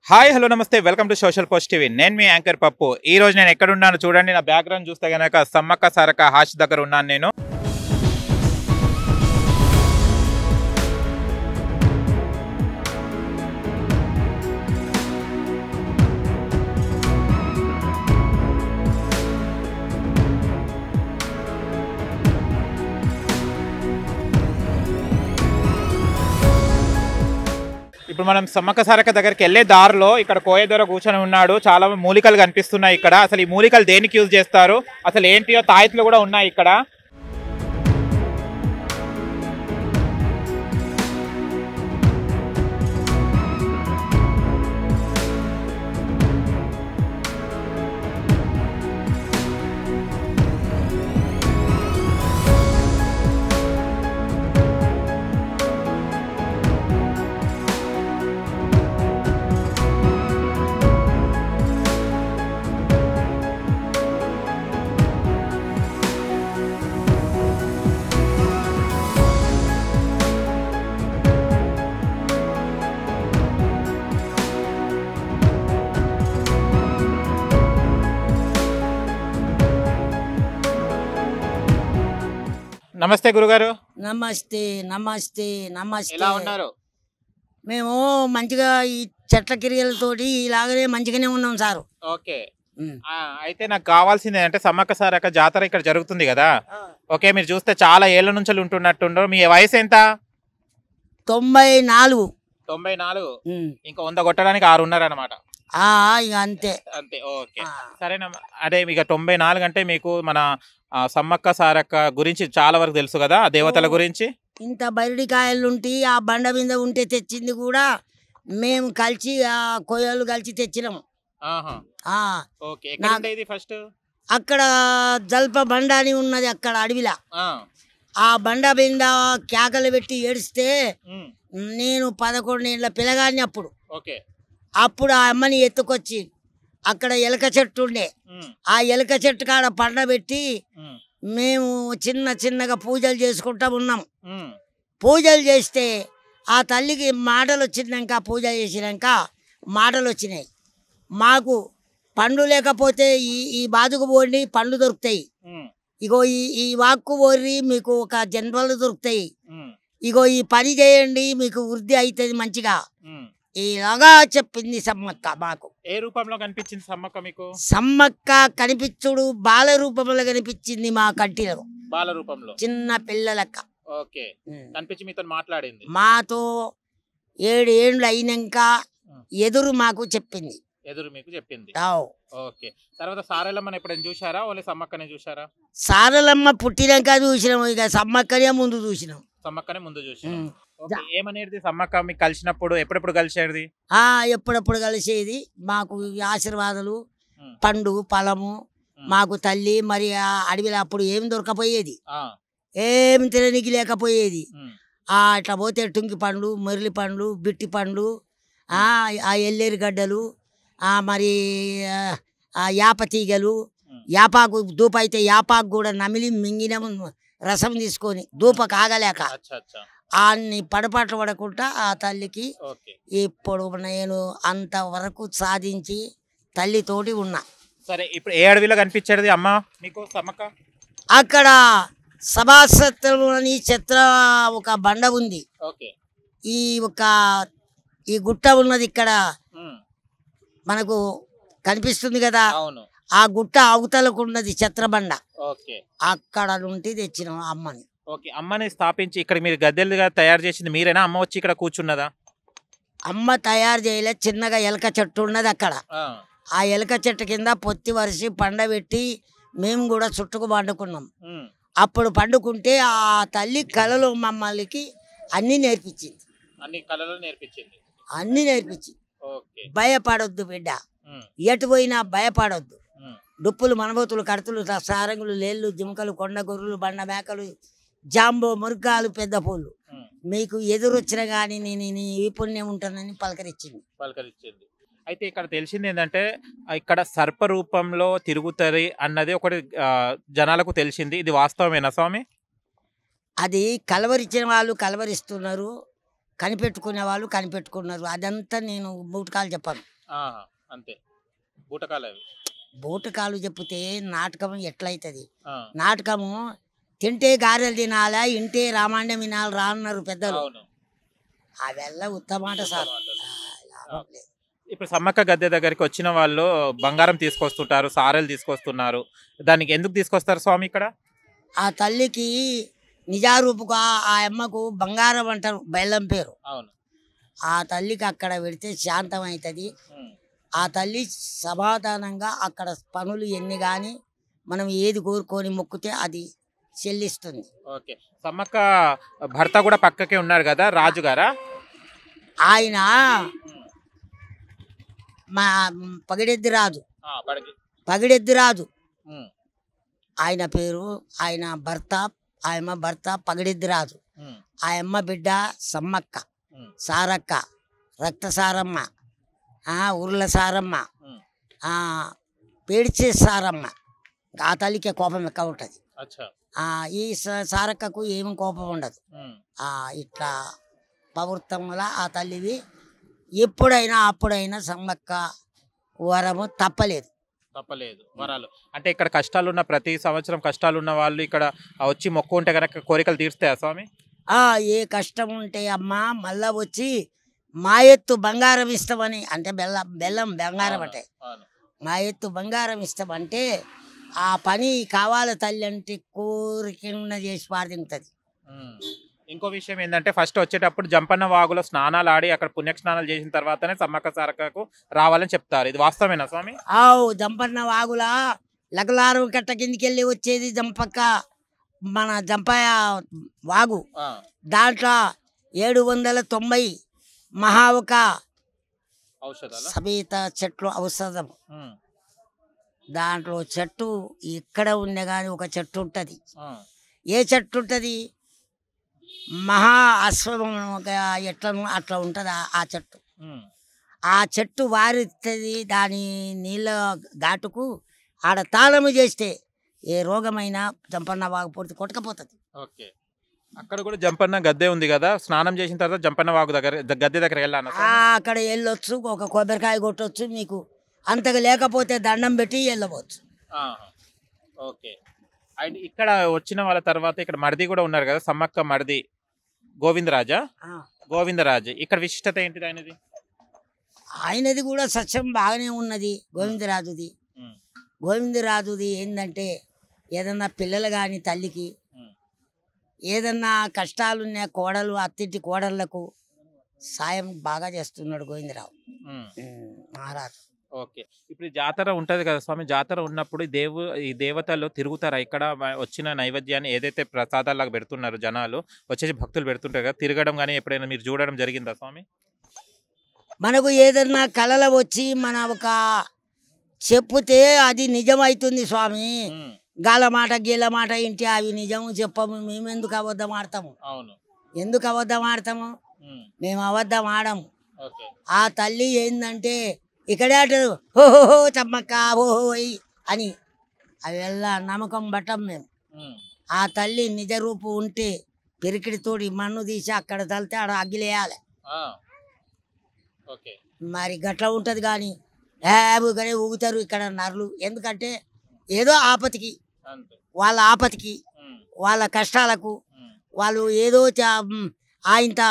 Hi hello నమస్తే welcome to social post TV. నేను మీ యాంకర్ పప్పు. ఈ రోజు నేను ఎక్కడ ఉన్నాను చూడండి. నా బ్యాక్గ్రౌండ్ చూస్తే గనక సమ్మక్క సారక్క హాష్ దగ్గర ఉన్నాను నేను. ఇప్పుడు మనం సమ్మక్క సారక్క దగ్గరికి వెళ్ళే దారిలో ఇక్కడ కోయ దొర కూర్చొని ఉన్నాడు. చాలా మూలికలు కనిపిస్తున్నాయి ఇక్కడ. అసలు ఈ మూలికలు దేనికి యూజ్ చేస్తారు, అసలు ఏంటియో తాయెత్తులు కూడా ఉన్నాయి ఇక్కడ. నమస్తే గురుగారు. నమస్తే నమస్తే నమస్తే. ఎలా ఉన్నారు? మేము మంచిగా ఈ చెట్ల కిరియలతోటి ఇలాగనే మంచిగానే ఉన్నాం సారు. ఓకే. అయితే నాకు కావాల్సింది అంటే సమ్మక్క సారక్క జాతర ఇక్కడ జరుగుతుంది కదా. ఓకే, మీరు చూస్తే చాలా ఏళ్ల నుంచి ఉంటున్నట్టుండో. మీ వయసు ఎంత? 94. 94. ఇంకా 100 కొట్టడానికి 6 ఉన్నారనమాట. ఇక అంతే అంతే. ఓకే, సరేనమ్మా. అదే ఇక 94 అంటే మీకు మన సమ్మక్క సారక్క గురించి చాలా వరకు తెలుసు కదా, ఆ దేవతల గురించి. ఇంత బరిడికాయలు ఉంటే ఆ బండ మీద ఉంటే తెచ్చింది కూడా మేము కలిసి ఆ కొయ్యలు కలిసి తెచ్చినాము. ఫస్ట్ అక్కడ జల్ప బండ అని ఉన్నది అక్కడ అడవిలా. ఆ బండ మీద కేకలు పెట్టి ఏడిస్తే నేను 11 ఏళ్ళ పిల్లగాని అప్పుడు. అప్పుడు ఆ అమ్మని ఎత్తుకొచ్చి అక్కడ ఎలక చెట్టు ఉండే, ఆ ఎలక చెట్టు కాడ పండబెట్టి మేము చిన్నగా పూజలు చేసుకుంటా ఉన్నాం. పూజలు చేస్తే ఆ తల్లికి మాటలు వచ్చినాక, పూజ చేసినాక మాటలు వచ్చినాయి. మాకు పండ్లు లేకపోతే ఈ బాదుకు పోండి, పండ్లు దొరుకుతాయి. ఇగో ఈ వాక్కు పోర్రి, మీకు ఒక జన్మలు దొరుకుతాయి. ఇగో ఈ పని చేయండి, మీకు వృద్ధి అవుతుంది మంచిగా. ఇలాగా చెప్పింది సమ్మక్క మాకు. ఏ రూపంలో కనిపించింది సమ్మక్క మీకు? సమ్మక్క కనిపించుడు బాల రూపంలో కనిపించింది మా కంటిలో. బాల రూపంలో చిన్న పిల్లలక్క. ఓకే, కనిపించి మీతో మాట్లాడింది. మాతో 7 ఏళ్ళు అయినాక ఎదురు మాకు చెప్పింది. ఎదురు మీకు చెప్పింది. ఓకే. తర్వాత సారలమ్మని ఎప్పుడైనా చూసారా? ఓన్లీ సమ్మక్కనే చూసారా? సారలమ్మ పుట్టినాక చూసినాం, ఇక సమ్మక్కనే ముందు చూసినాం. సమ్మక్కనే ముందు చూసినాం. ఏమనేది సమ్మక్క మీకు కలిసినప్పుడు? ఎప్పుడెప్పుడు కలిసేది? ఎప్పుడప్పుడు కలిసేది. మాకు ఆశీర్వాదాలు, పండు ఫలము మాకు తల్లి. మరి ఆ అడవిలో అప్పుడు ఏమి దొరకపోయేది, ఏమి తిననికి లేకపోయేది. అట్లా పోతే టుంకి పండ్లు, మొరలి పండ్లు, బిట్టి పండ్లు, ఆ ఎల్లేరు గడ్డలు, మరి యాప తీగలు, యాపాకు దూప అయితే యాపాకు కూడా నమిలి మింగిన రసం తీసుకొని దూప కాగలేక అన్ని పడపాట్లు పడకుండా ఆ తల్లికి ఇప్పుడు నేను అంతవరకు సాధించి తల్లితోటి ఉన్నా. సరే, ఇప్పుడు ఏ అడవిలో కనిపించేది అమ్మ మీకు సమ్మక్క? అక్కడ సభాసత్రం అని చిత్ర ఒక బండ ఉంది. ఈ గుట్ట ఉన్నది ఇక్కడ మనకు కనిపిస్తుంది కదా. ఆ గుట్ట అవతలకు ఉన్నది ఛత్రబండ. అక్కడ నుండి తెచ్చినాం అమ్మని. ఓకే, అమ్మని స్థాపించి ఇక్కడ మీరు గద్దెలుగా తయారు చేసింది మీరేనా? అమ్మ వచ్చి ఇక్కడ కూర్చున్నదా? అమ్మ తయారు చేయలే. చిన్నగా ఎలక చెట్టు ఉన్నది అక్కడ. ఆ ఎలక చెట్టు కింద పొత్తి వరిసి పండబెట్టి మేము కూడా చుట్టుకు పండుకున్నాం. అప్పుడు పండుకుంటే ఆ తల్లి కళలు మమ్మల్ని అన్ని నేర్పించింది. అన్ని నేర్పించింది. భయపడొద్దు బిడ్డ, ఎటు పోయినా భయపడొద్దు. డుప్పులు, మనబోతులు, కడతులు, సారంగులు, లేళ్ళు, జింకలు, కొండ గొర్రెలు, బండ మేకలు, జాంబో, మురుగాలు, పెద్ద పూలు మీకు ఎదురొచ్చినా కానీ నేను ఈ పుణ్యం ఉంటానని పలకరించింది. అయితే ఇక్కడ తెలిసింది ఏంటంటే ఇక్కడ సర్ప రూపంలో తిరుగుతుంది అన్నది ఒకటి జనాలకు తెలిసింది. ఇది వాస్తవమేనా స్వామి? అది కలవరిచ్చిన వాళ్ళు కలవరిస్తున్నారు, కనిపెట్టుకునే వాళ్ళు కనిపెట్టుకున్నారు. అదంతా నేను మూటకాలు చెప్పాను. అంతే బూటకాలు అవి. బూటకాలు చెప్తే నాటకం ఎట్లయితుంది? నాటకము తింటే గారెలు తినాలా, ఇంటే రామాండం వినాలి రా అన్నారు పెద్దలు. అవెల్ల ఉత్తమాట సార్. లాభం లేదు. ఇప్పుడు సమ్మక్క గద్దె దగ్గరికి వచ్చిన వాళ్ళు బంగారం తీసుకొస్తుంటారు, సారెలు తీసుకొస్తున్నారు. దానికి ఎందుకు తీసుకొస్తారు స్వామి ఇక్కడ? ఆ తల్లికి నిజారూపుగా ఆ అమ్మకు బంగారం అంటారు, బెల్లం పేరు. అవును. ఆ తల్లికి అక్కడ పెడితే శాంతం అవుతుంది. ఆ తల్లి సమాధానంగా అక్కడ పనులు ఎన్ని కానీ మనం ఏది కోరుకొని మొక్కితే అది చెల్లిస్తుంది. ఓకే. సమ్మక్క భర్త కూడా పక్కకే ఉన్నారు కదా, రాజుగారా? ఆయన మా పగిడెద్ది రాజు. పగిడెద్ది రాజు ఆయన పేరు. ఆయన భర్త, ఆయమ్మ భర్త పగిడెద్ది రాజు. ఆయమ్మ బిడ్డ సమ్మక్క, సారక్క, రక్తసారమ్మ, ఉర్ల సారమ్మ, పేడిచే సారమ్మ. ఆ తల్లికి కోపం ఎక్కువ ఉంటుంది. ఈ సారక్కకు ఏమి కోపం ఉండదు. ఇట్లా పవృత్తంల ఆ తల్లివి ఎప్పుడైనా అప్పుడైనా సమ్మక్క వరము తప్పలేదు. వరాలు అంటే ఇక్కడ కష్టాలు ఉన్న ప్రతి సంవత్సరం కష్టాలు ఉన్న వాళ్ళు ఇక్కడ వచ్చి మొక్కు ఉంటే కనుక కోరికలు తీరుస్తాయా స్వామి? ఏ కష్టం ఉంటే అమ్మా మళ్ళా వచ్చి మా ఎత్తు బంగారం ఇస్తామని, అంటే బెల్లం బంగారం అంటే మా ఎత్తు బంగారం ఇస్తామంటే ఆ పని కావాలి తల్లి అంటే కోరిక చేసి పాడుతుంది. ఇంకో విషయం ఏంటంటే ఫస్ట్ వచ్చేటప్పుడు జంపన్న వాగులో స్నానాలు ఆడి అక్కడ పుణ్యస్నానాలు చేసిన తర్వాతనే సమ్మక్క సారక్కకు రావాలని చెప్తారు. ఇది వాస్తవేనా స్వామి? జంపన్న వాగులా లగలారం కట్ట కిందికి వెళ్ళి వచ్చేది జంపక్క, మన జంపయ్య వాగు. దాంట్లో 790 మహావక సమేత చెట్లు ఔషధం. దాంట్లో చెట్టు ఇక్కడ ఉన్న కానీ ఒక చెట్టు ఉంటుంది. ఏ చెట్టు ఉంటుంది? మహా అశ్వం ఎట్లను అట్లా ఉంటుంది ఆ చెట్టు. ఆ చెట్టు వారిస్తుంది. దాని నీళ్ళ ఘాటుకు ఆడ తాళము చేస్తే ఏ రోగమైనా జంపన్న వాగు పూర్తి కొట్టకపోతుంది. ఓకే. అక్కడ కూడా జంపన్న గద్దె ఉంది కదా, స్నానం చేసిన తర్వాత జంపన్న వాగు దగ్గర గద్దె దగ్గర వెళ్ళాను. అక్కడ వెళ్ళొచ్చు, ఒక కొబ్బరికాయ కొట్టొచ్చు. మీకు అంతగా లేకపోతే దండం పెట్టి వెళ్ళవచ్చు. ఓకే. అండ్ ఇక్కడ వచ్చిన వాళ్ళ తర్వాత ఇక్కడ మరిది కూడా ఉన్నారు కదా, సమ్మక్క మరిది గోవిందరాజా, గోవిందరాజు. ఇక్కడ విశిష్టత ఏంటిది ఆయనది? ఆయనది కూడా సత్యం బాగానే ఉన్నది. గోవిందరాజుది గోవిందరాజుది ఏంటంటే ఏదన్నా పిల్లలు కానీ తల్లికి ఏదన్నా కష్టాలున్న కోడలు అత్తింటి కోడళ్లకు సాయం బాగా చేస్తున్నాడు గోవిందరావు మహారాజు. ఓకే. ఇప్పుడు జాతర ఉంటది కదా స్వామి, జాతర ఉన్నప్పుడు ఈ దేవతలు తిరుగుతారా? ఇక్కడ వచ్చిన నైవేద్యాన్ని ఏదైతే ప్రసాదాలకు పెడుతున్నారు జనాలు వచ్చేసి భక్తులు పెడుతుంటారు కదా, తిరగడం కానీ ఎప్పుడైనా మీరు చూడడం జరిగిందా స్వామి? మనకు ఏదన్నా కళలు వచ్చి మన ఒక చెప్తే అది నిజమవుతుంది స్వామి. గాల మాట గీల మాట ఇంటి అవి నిజము చెప్పము. మేము ఎందుకు అబద్ధం ఆడతాము? ఎందుకు అబద్ధం ఆడతాము? మేము అబద్ధం ఆడము. ఆ తల్లి ఏందంటే ఇక్కడే అంటారు ఓహో చమ్మక్క ఓహో అని. అవి ఎలా నమ్మకం పట్టం మేము. ఆ తల్లి నిజ రూపు ఉంటే పెరికిడితోడి మన్ను తీసి అక్కడ తలితే ఆడ అగ్గిలేయాలి. మరి గట్ల ఉంటుంది కానీ ఊగనే ఊగుతారు ఇక్కడ నరులు. ఎందుకంటే ఏదో ఆపతికి, వాళ్ళ ఆపతికి, వాళ్ళ కష్టాలకు వాళ్ళు ఏదో ఆయంత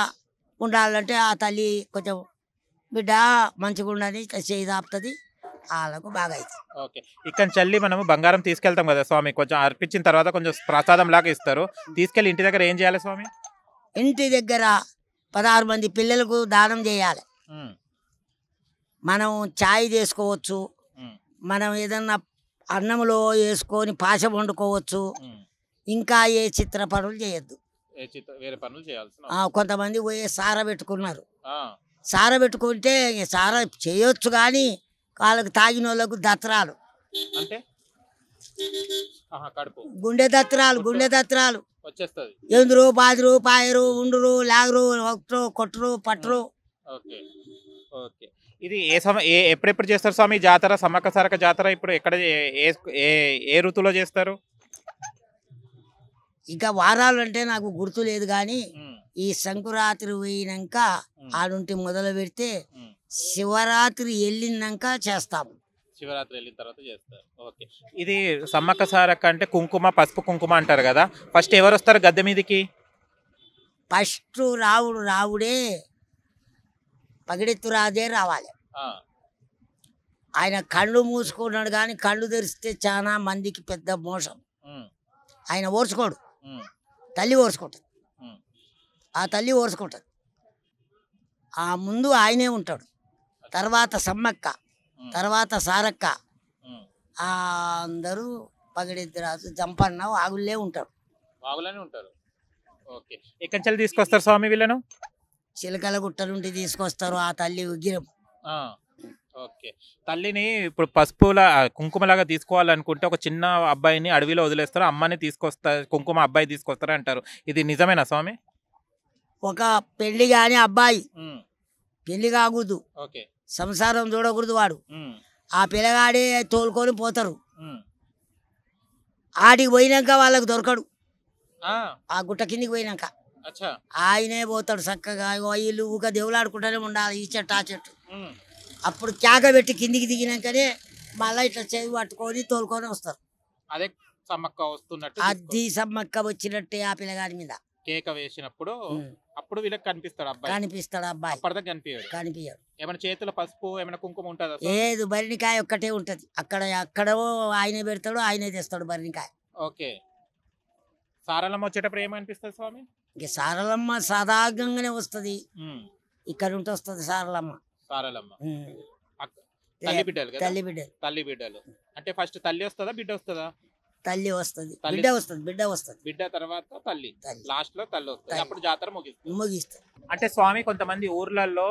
ఉండాలంటే ఆ తల్లి కొంచెం బిడ్డ మంచిగా ఉండని చేయి ఆపుతుంది. వాళ్ళకు బాగా అవుతుంది. ఓకే. ఇక్కడ చల్లి మనము బంగారం తీసుకెళ్తాం కదా స్వామి, కొంచెం అర్పించిన తర్వాత కొంచెం ప్రసాదం లాగా ఇస్తారు. తీసుకెళ్ళి ఇంటి దగ్గర ఏం చేయాలి స్వామి? ఇంటి దగ్గర 16 మంది పిల్లలకు దానం చేయాలి. మనం ఛాయ్ చేసుకోవచ్చు, మనం ఏదన్నా అన్నంలో వేసుకొని పాశ వండుకోవచ్చు. ఇంకా ఏ చిత్ర పనులు చేయొద్దు. కొంతమంది పోయే సార పెట్టుకున్నారు. సార పెట్టుకుంటే సార చేయొచ్చు కానీ వాళ్ళకి తాగిన వాళ్ళకు దత్రాలు అంటే గుండె దత్రాలు ఎందురు బాదురు పాయరు ఉండురు లాగరు ఒకరు కొట్టరు పట్టరు. ఇది ఎప్పుడెప్పుడు చేస్తారు స్వామి జాతర? సమ్మక్క సారక్క జాతర ఇప్పుడు ఎక్కడ ఏ ఋతువులో చేస్తారు? ఇంకా వారాలు అంటే నాకు గుర్తు లేదు కానీ ఈ సంకురాత్రి పోయినాక ఆడుంటి మొదలు పెడితే శివరాత్రి వెళ్ళినాక చేస్తాము. శివరాత్రి వెళ్ళిన తర్వాత చేస్తారు. ఓకే. ఇది సమ్మక్క సారక్క అంటే కుంకుమ, పసుపు కుంకుమ అంటారు కదా. ఫస్ట్ ఎవరు వస్తారు గద్దె మీదకి? ఫస్ట్ రావుడే పగిడెత్తు రాజే రావాలి. ఆయన కళ్ళు మూసుకున్నాడు కానీ కళ్ళు తెరిస్తే చాలా మందికి పెద్ద మోసం. ఆయన ఓర్చుకోడు, తల్లి ఓర్చుకుంటుంది. ఆ తల్లి ఓర్చుకుంటుంది. ఆ ముందు ఆయనే ఉంటాడు, తర్వాత సమ్మక్క, తర్వాత సారక్క, అందరూ పగిడెద్దురాజు జంపన్న వాగుల్లే ఉంటారు. వాగులనే ఉంటారు. ఓకే. ఎక్కడి నుంచి తీసుకొస్తారు స్వామి వీళ్ళను? చిలకల గుట్ట నుండి తీసుకొస్తారు ఆ తల్లి విగ్రహం. ఓకే. తల్లిని ఇప్పుడు పసుపుల కుంకుమలాగా తీసుకోవాలనుకుంటే ఒక చిన్న అబ్బాయిని అడవిలో వదిలేస్తారు, అమ్మని తీసుకొస్తారు, కుంకుమ అబ్బాయి తీసుకొస్తారు అంటారు. ఇది నిజమేనా స్వామి? ఒక పెళ్లి కాని అబ్బాయి పెళ్లి కాకూడదు, సంసారం చూడకూడదు, వాడు ఆ పిల్లగాడే తోలుకొని పోతారు. ఆడికి పోయినాక వాళ్ళకు దొరకడు. ఆ గుట్ట కిందికి పోయినాక ఆయనే పోతాడు చక్కగా. వీళ్ళు ఊక దేవులాడుకుంటూనే ఉండాలి, ఈ చెట్టు ఆ చెట్టు. అప్పుడు కేక పెట్టి కిందికి దిగినాకనే మళ్ళీ ఇట్లా చెవి పట్టుకొని తోలుకొని వస్తారు. అదే సమ్మక్క వస్తున్నట్టు, అది సమ్మక్క వచ్చినట్టే ఆ పిల్లగాడి మీద కేక వేసినప్పుడు అప్పుడు వీళ్ళకి కనిపిస్తాడు అబ్బాయి. అప్పటిదాకా కనిపించాడు. ఏమైనా చేతుల పసుపు ఏమైనా కుంకుమ ఉంటుందా? లేదు, బరినికాయ ఒక్కటే ఉంటది. అక్కడో ఆయనే పెడతాడు, ఆయనే తెస్తాడు బరినికాయ. ఓకే. సారలమ్మ వచ్చేటప్పుడు ఏమనిపిస్తుంది స్వామి? ఇక సారలమ్మ సాధారణంగానే వస్తుంది, ఇక్కడ ఉంటే వస్తుంది సారలమ్మ. తల్లి బిడ్డలు అంటే ఫస్ట్ తల్లి వస్తుందా బిడ్డ వస్తుందా? తల్లి వస్తుంది, బిడ్డ వస్తుంది. బిడ్డ తర్వాత తల్లి, లాస్ట్ లో తల్లి వస్తుంది. అప్పుడు జాతర ముగిస్తుంది. అంటే స్వామి కొంతమంది ఊర్లలో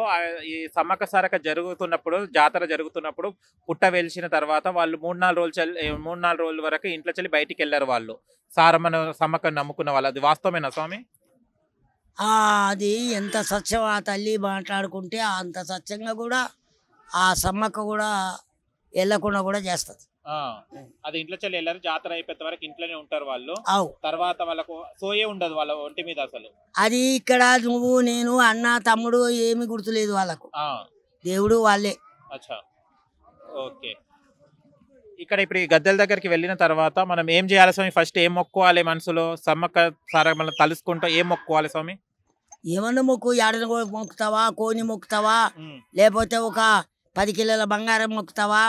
ఈ సమ్మక్క సారక్క జరుగుతున్నప్పుడు, జాతర జరుగుతున్నప్పుడు పుట్ట వెలిసిన తర్వాత వాళ్ళు 3-4 రోజుల వరకు ఇంట్లో చెల్లి బయటికి వెళ్ళారు వాళ్ళు, సారమ్మను సమ్మక్కను నమ్ముకున్న వాళ్ళు. అది వాస్తవమేనా స్వామి? అది ఎంత సత్యం ఆ తల్లి మాట్లాడుకుంటే అంత సత్యంగా కూడా ఆ సమ్మక్క కూడా వెళ్ళకుండా కూడా చేస్తుంది. అది ఇంట్లో చెల్లి వెళ్ళారు, జాతర అయిపోయే వరకు ఇంట్లోనే ఉంటారు వాళ్ళు. తర్వాత వాళ్ళకు సోయే ఉండదు వాళ్ళ ఒంటి మీద అసలు. అది ఇక్కడ నువ్వు నేను అన్న తమ్ముడు ఏమి గుర్తులేదు వాళ్ళకు, దేవుడు వాళ్ళే. అచ్చా. ఓకే. ఇక్కడ ఇప్పుడు ఈ గద్దెల దగ్గరికి వెళ్ళిన తర్వాత మనం ఏం చేయాలి స్వామి? ఫస్ట్ ఏం మొక్కుకోవాలి మనసులో? సమ్మక్క సారమ్మను తలుసుకుంటూ ఏం మొక్కుకోవాలి స్వామి? ఏమన్నా మొక్కు, ఏడని మొక్కుతావా, కోని మొక్కుతావా, లేకపోతే ఒక 10 కిలోల బంగారం మొక్కుతావా,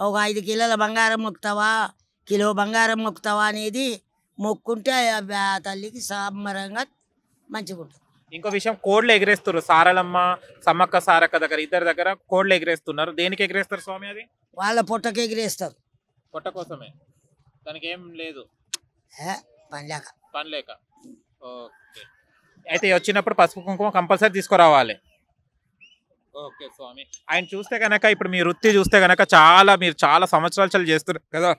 ఒక 5 కిలోల బంగారం మొక్కుతావా, కిలో బంగారం మొక్కుతావా అనేది మొక్కుంటే ఆ తల్లికి సంబరంగా మంచిగా ఉంటుంది. ఇంకో విషయం, కోడ్లు ఎగిరేస్తారు సారలమ్మ సమ్మక్క సారక్క దగ్గర, ఇద్దరు దగ్గర కోడ్లు ఎగిరేస్తున్నారు. దేనికి ఎగిరేస్తారు స్వామి? అది వాళ్ళ పొట్టకి ఎగిరేస్తారు. పొట్ట కోసమే, దానికి ఏం లేదు, పని లేక. ఓకే. అయితే వచ్చినప్పుడు పసుపు కుంకుమ కంపల్సరీ తీసుకురావాలి. ఓకే స్వామి. ఆయన చూస్తే కనుక ఇప్పుడు మీ వృత్తి చూస్తే కనుక మీరు చాలా సంవత్సరాలు చేస్తున్నారు కదా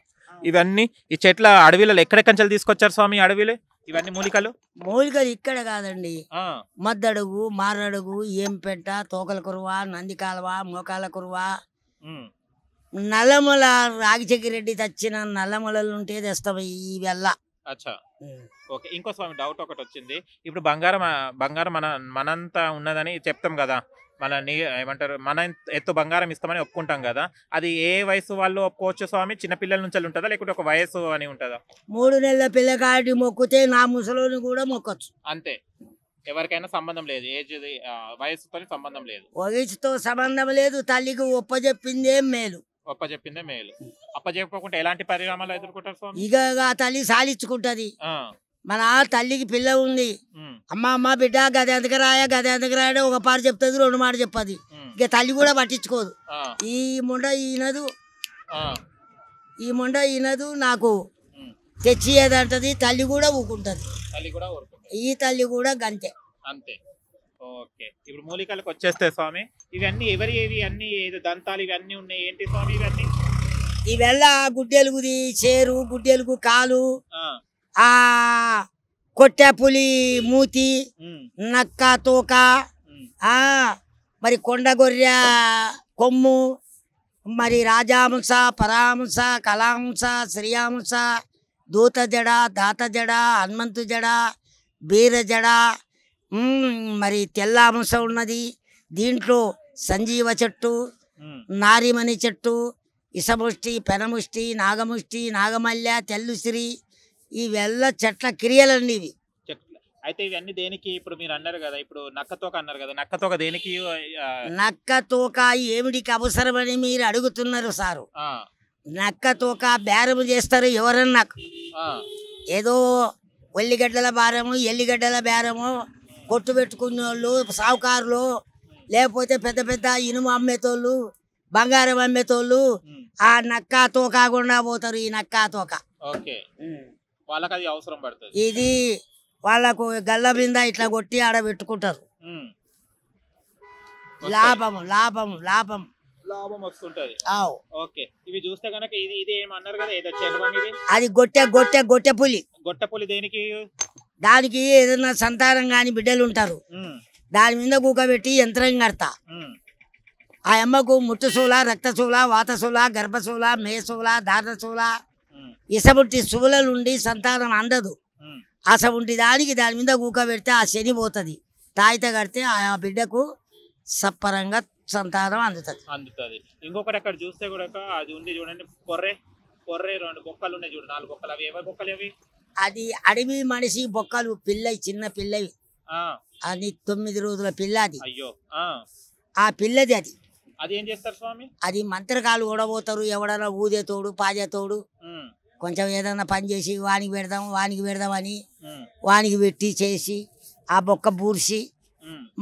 ఇవన్నీ. ఈ చెట్ల అడవిలో ఎక్కడెక్కడి తీసుకొచ్చారు స్వామి అడవిలో ఇవన్నీ? మూలికలు ఇక్కడ కాదండి, మద్దడుగు, మారడుగు, ఏంపెంట, తోకల కురువ, నంది కాలువ, మోకాల కురువ, నల్లమల రాగిచెక్కిరెడ్డి తెచ్చిన నల్లమలలు ఉంటే తెస్తాం ఇవెల్ల. అచ్చా. ఓకే. ఇంకో స్వామి డౌట్ ఒకటి వచ్చింది. ఇప్పుడు బంగారం మనంతా ఉన్నదని చెప్తాం కదా, ఏమంటారు, మన ఎత్తు బంగారం ఇస్తామని ఒప్పుకుంటాం కదా, అది ఏ వయసు వాళ్ళు ఒప్పుకోవచ్చు స్వామి? చిన్నపిల్లల నుంచి ఉంటుందా లేకుంటే ఒక వయసు అని ఉంటుందా? 3 నెలల పిల్లకాడి మొక్కితే నా ముసలోని కూడా మొక్కొచ్చు. అంతే, ఎవరికైనా సంబంధం లేదు, ఏజ్ వయసుతో సంబంధం లేదు, వయసుతో సంబంధం లేదు. తల్లికి ఒప్పజెప్పిందే మేలు. అప్పచెప్పకుండా ఎలాంటి పరిణామాలు ఎదుర్కొంటారు స్వామి? ఇక తల్లి సాలించుకుంటది. మన తల్లికి పిల్ల ఉంది, అమ్మ బిడ్డ గది ఎందుకు రాయడం ఒక పాట చెప్తుంది, 2 మాట చెప్పది. ఇక తల్లి కూడా పట్టించుకోదు. ఈ ముండ ఈనదు నాకు తెచ్చియేదంటది, తల్లి కూడా ఊకుంటది. ఈ తల్లి కూడా గంతే. అంతే. ఓకే. ఇప్పుడు మూలికలకు వచ్చేస్తే స్వామి, ఇవన్నీ ఇవి అన్ని దంతాలు ఇవన్నీ ఉన్నాయి, ఏంటి స్వామి ఇవన్నీ? ఇవెల్లా గుడ్డెలుగుది చేరు, గుడ్డెలుగు కాలు, కొట్టె పులి మూతి, నక్క తోక, మరి కొండ గొర్రె కొమ్ము, మరి రాజాంశ, పరాంశ, కళాంశ, శ్రీయాంశ, దూత జడ, దాత జడ, హనుమంతు జడ, బీర జడ, మరి తెల్ల అంశ ఉన్నది. దీంట్లో సంజీవ చెట్టు, నారిమణి చెట్టు, ఇసముష్టి, పెనముష్టి, నాగముష్టి, నాగమల్య, తెల్లుసిరి, ఇవెల్ల చెట్ల క్రియలండి ఇవి. అయితే ఇవన్నీ దేనికి? ఇప్పుడు మీరు అన్నారు కదా, ఇప్పుడు నక్కతోక అన్నారు కదా, నక్కతోక దేనికి? నక్క తోక ఏమిటికి అవసరమని మీరు అడుగుతున్నారు సారు. నక్క తోక బేరము చేస్తారు ఎవరన్నా. ఏదో ఉల్లిగడ్డల బేరము, ఎల్లిగడ్డల బేరము కొట్టు పెట్టుకునే వాళ్ళు, సావుకారులు, లేకపోతే పెద్ద పెద్ద ఇనుము అమ్మేతోళ్ళు, బంగారం అమ్మేతోళ్ళు ఆ నక్క తోక గుండా పోతారు. ఈ నక్క తోక వాళ్ళకి అది అవసరం పడుతుంది. ఇది వాళ్ళకు గల్ల బింద ఇట్లా కొట్టి ఆడ పెట్టుకుంటారు. లాభము లాభము లాభం లాభం వస్తుంటది. ఓకే, ఇవి చూస్తే కనుక ఇది ఏమన్నారు కదా, ఏదో చెలవని అది గొట్టె గొట్టె గొట్టె పులి. గొట్టె పులి దేనికి? దానికి ఏదైనా సంతానం కాని బిడ్డలు ఉంటారు, దాని మీద కూకబెట్టి యంత్రం కడతా. ఆ అమ్మకు ముట్టుసూల, రక్తశూల, వాతశూల, గర్భశూల, మేసూల, దారశూల, ఇసబుట్టి శూలలుండి సంతానం అందదు. అసబుంటి దానికి దాని మీద కూకబెడితే ఆ శని పోతుంది. తాయిత కడితే ఆ బిడ్డకు సప్పరంగా సంతానం అందుతుంది. ఇంకొకటి అక్కడ చూస్తే కూడా అది ఉంది చూడండి, పొర్రె పొర్రె 2 బొక్కలు ఉన్నాయి చూడండి, 4 బొక్కలు. అవి ఎవరి బొక్కలు అవి? అది అడవి మనిషి బొక్కలు, పిల్లవి, చిన్న పిల్లవి. అది 9 రోజుల పిల్ల అది. అయ్యో, ఆ పిల్లది అది. అది ఏం చేస్తారు స్వామి? అది మంత్రకాలు ఓడబోతారు. ఎవడన్నా ఊదేతోడు, పాజేతోడు కొంచెం ఏదన్నా పని చేసి వానికి పెడదామని వానికి పెట్టి చేసి ఆ బొక్క బూర్చి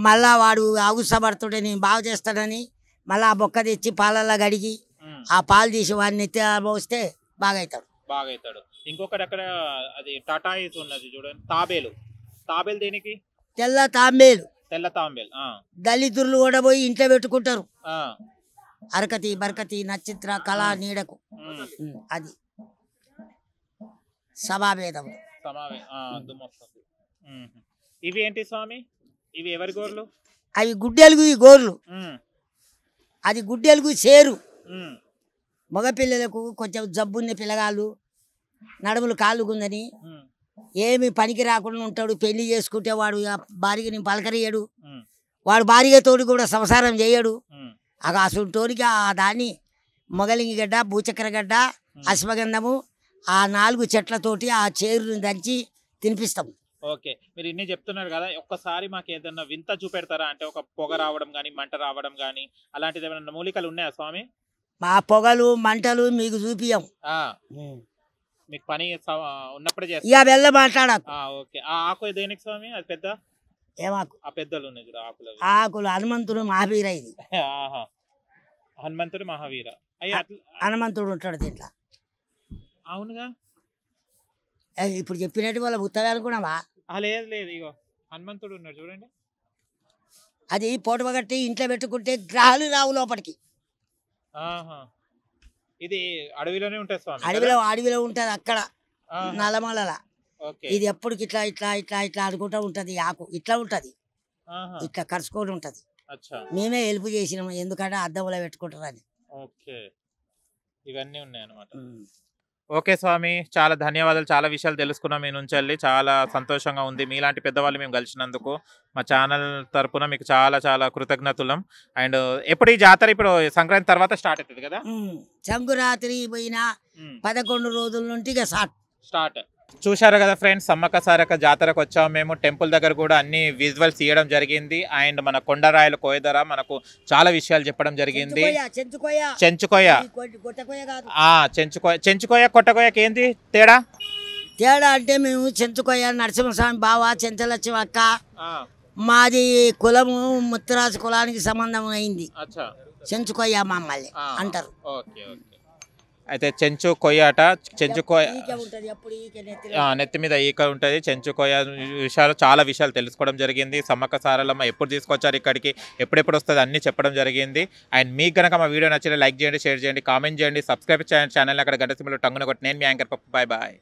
మళ్ళా వాడు ఆగుసపడుతుంటే నేను బాగు చేస్తాడని మళ్ళీ ఆ బొక్క తెచ్చి పాలల్లో గడిగి ఆ పాలు తీసి వాడిని ఎత్తి పోస్తే బాగవుతాడు. ఇంకొకటి అక్కడ అది టాటాయిస్ ఉన్నది చూడండి, తాబేలు. తాబేలు దేనికి? తెల్ల తాంబేలు. తెల్ల తాంబేలు దళితులు కూడా పోయి ఇంట్లో పెట్టుకుంటారు. అరకతి బరకతి నక్షత్ర కళ నీడకు. అది సభాభేదం. ఇవి ఏంటి స్వామి? ఇవి ఎవరి గోర్లు? అవి గుడ్డెలుగు గోర్లు. అది గుడ్డెలుగు చేరు. మగపిల్లలకు కొంచెం జబ్బున్న పిల్లగాళ్ళు, నడుములు కాళ్ళుకుందని ఏమి పనికి రాకుండా ఉంటాడు. పెళ్లి చేసుకుంటే వాడు భార్యని పలకరియడు, వాడు భార్యతోడు కూడా సంసారం చేయడు. అసలుటోనికి ఆ దాన్ని మొగలింగి గడ్డ, భూచక్ర గడ్డ, అశ్వగంధము ఆ 4 చెట్లతోటి ఆ చేరుని దంచి తినిపిస్తాం. ఓకే, మీరు ఇన్ని చెప్తున్నారు కదా, ఒక్కసారి మాకు ఏదన్నా వింత చూపెడతారా? అంటే ఒక పొగ రావడం కానీ, మంట రావడం కానీ అలాంటిది ఏమైనా మూలికలు ఉన్నాయా స్వామి? మా పొగలు మంటలు మీకు చూపియం. మీకు పని ఉన్నప్పుడే చేస్తాం. ఇక వెళ్ళ మాట్లాడకు. ఓకే, ఆ ఆకు దేనికి స్వామి? అది పెద్ద ఏమాకు? ఆ పెద్దలు ఉన్నాయి చూడ ఆకులు. ఆకులు హనుమంతుడు మహావీర. ఇది హనుమంతుడు మహావీర. హనుమంతుడు ఉంటాడు దీంట్లో. అవునుగా, ఇప్పుడు చెప్పినట్టు వాళ్ళ ఉత్తగా అనుకున్నావా? లేదు లేదు, ఇగో హనుమంతుడు ఉన్నాడు చూడండి. అది పోటు కట్టి ఇంట్లో పెట్టుకుంటే గ్రహాలు రావు లోపలికి. ఇది అడవిలోనే ఉంటుంది స్వామి. అడవిలో ఉంటది అక్కడ నల్లమల. ఇది ఎప్పటికి ఇట్లా ఇట్లా ఇట్లా ఇట్లా అనుకుంటా ఉంటది. ఆకు ఇట్లా ఉంటది, ఇట్లా కరుచుకొని ఉంటది. మేమే హెల్ప్ చేసినాము, ఎందుకంటే అద్దంలో పెట్టుకుంటారని. ఇవన్నీ ఉన్నాయి అన్నమాట. ఓకే స్వామి, చాలా ధన్యవాదాలు. చాలా విషయాలు తెలుసుకున్నాం మీ నుంచి వెళ్ళి. చాలా సంతోషంగా ఉంది. మీలాంటి పెద్దవాళ్ళు మేము కలిసినందుకు మా ఛానల్ తరపున మీకు చాలా చాలా కృతజ్ఞతలం. అండ్ ఎప్పుడు ఈ జాతర? ఇప్పుడు సంక్రాంతి తర్వాత స్టార్ట్ అవుతుంది కదా? సంక్రాంతి పోయిన 11 రోజుల నుండి స్టార్ట్. చూశారు కదా ఫ్రెండ్స్, సమ్మక్క సారక్క జాతరకు వచ్చాము మేము. టెంపుల్ దగ్గర కూడా అన్ని విజువల్స్ తీయడం జరిగింది. అండ్ మన కొండరాయల కోయ ద్వారా మనకు చాలా విషయాలు చెప్పడం జరిగింది. చెంచుకోయ చెంచుకోయ కొట్టకోయకి ఏంది తేడా? అంటే మేము చెంచుకోయ నరసింహస్వామి బావ, చెంచలక్ష్మి అక్క, మాది కులము ముత్తరాజు కులానికి సంబంధం అయింది. చెంచుకోయ మమ్మల్ని అంటారు. అయితే చెంచు కొయ్య అట. చెంచు కొయ్య నెత్తి మీద ఈక ఉంటుంది. చెంచు కొయ్య విషయాలు చాలా విషయాలు తెలుసుకోవడం జరిగింది. సమ్మక్క సారలమ్మ ఎప్పుడు తీసుకొచ్చారు ఇక్కడికి, ఎప్పుడెప్పుడు వస్తుంది అన్నీ చెప్పడం జరిగింది. అండ్ మీకు కనుక మా వీడియో నచ్చితే లైక్ చేయండి, షేర్ చేయండి, కామెంట్ చేయండి, సబ్స్క్రైబ్ చేయండి ఛానల్. అక్కడ గంట సింబల్ టంగున కొట్టి. నేను మీ యాంకర్ పప్పు. Bye bye.